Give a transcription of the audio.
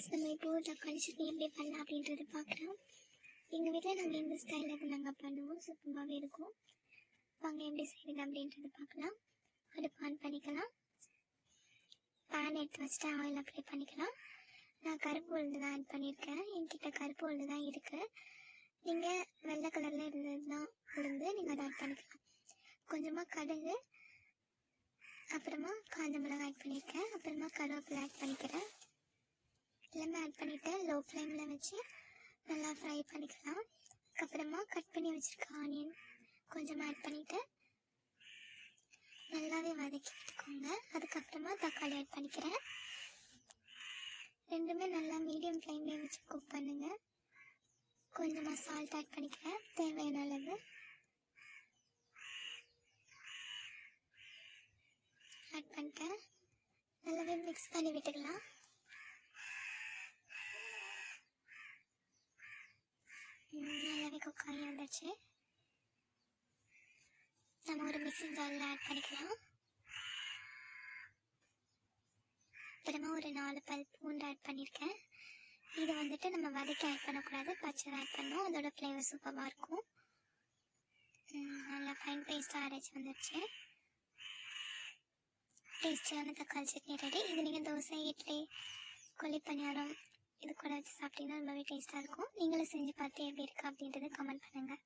Friends, நம்ம இப்போது தக்காளி சட்னி எப்படி பண்ணலாம் அப்படின்றது பார்க்கலாம். எங்கள் வீட்டில் நாங்கள் இந்த ஸ்டைலில் நாங்கள் பண்ணுவோம். சூப்பராகவே இருக்கும். வாங்க எப்படி செய்யுது அப்படின்றது பார்க்கலாம். அடுப்பு ஆன் பண்ணிக்கலாம். பேன் எடுத்து வச்சுட்டு ஆயில் அப்ளை பண்ணிக்கலாம். நான் கருப்பு உளுந்து தான் ஆட் பண்ணியிருக்கேன். என்கிட்ட கருப்பு உளுந்து தான் இருக்குது. நீங்கள் வெள்ளை கலரில் இருந்ததுன்னா உளுந்து நீங்கள் அதை ஆட் பண்ணிக்கலாம். கொஞ்சமாக கடுகு, அப்புறமா காஞ்ச மிளகாய் ஆட் பண்ணியிருக்கேன். அப்புறமா கருவேப்பிலை ஆட் பண்ணிக்கிறேன். எல்லாமே ஆட் பண்ணிவிட்டு லோ ஃப்ளேமில் வச்சு நல்லா ஃப்ரை பண்ணிக்கலாம். அதுக்கப்புறமா கட் பண்ணி வச்சுருக்க ஆனியன் கொஞ்சமாக ஆட் பண்ணிவிட்டு நல்லாவே வதக்கி விட்டுக்கோங்க. அதுக்கப்புறமா தக்காளி ஆட் பண்ணிக்கிறேன். ரெண்டுமே நல்லா மீடியம் ஃப்ளேம்லேயே வச்சு குக் பண்ணுங்கள். கொஞ்சமாக சால்ட் ஆட் பண்ணிக்கிறேன், தேவையான அளவு. ஆட் பண்ணிட்டேன். நல்லாவே மிக்ஸ் பண்ணி விட்டுக்கலாம். நல்லாவே குக் ஆகி வந்துடுச்சு. நம்ம ஒரு மிக்சிங் ஜாரில் ஆட் பண்ணிக்கலாம். அப்புறமா ஒரு 4 பல் பூண்டு ஆட் பண்ணியிருக்கேன். இதை வந்துட்டு நம்ம வதக்கி ஆட் பண்ணக்கூடாது, பச்சை ஆட் பண்ணோம். அதோட ஃப்ளேவர் சூப்பராக இருக்கும். நல்லா ஃபைன் பேஸ்ட்டாக அரைச்சி வந்துடுச்சு. டேஸ்டியான தக்காளி சட்னி ரெடி. இது நீங்கள் தோசை, இட்லி, கொல்லி பணியாரம் இது கூட வச்சு சாப்பிட்டீங்கன்னா ரொம்பவே டேஸ்ட்டாக இருக்கும். நீங்களும் செஞ்சு பார்த்து எப்படி இருக்குது அப்படின்றத கமெண்ட் பண்ணுங்கள்.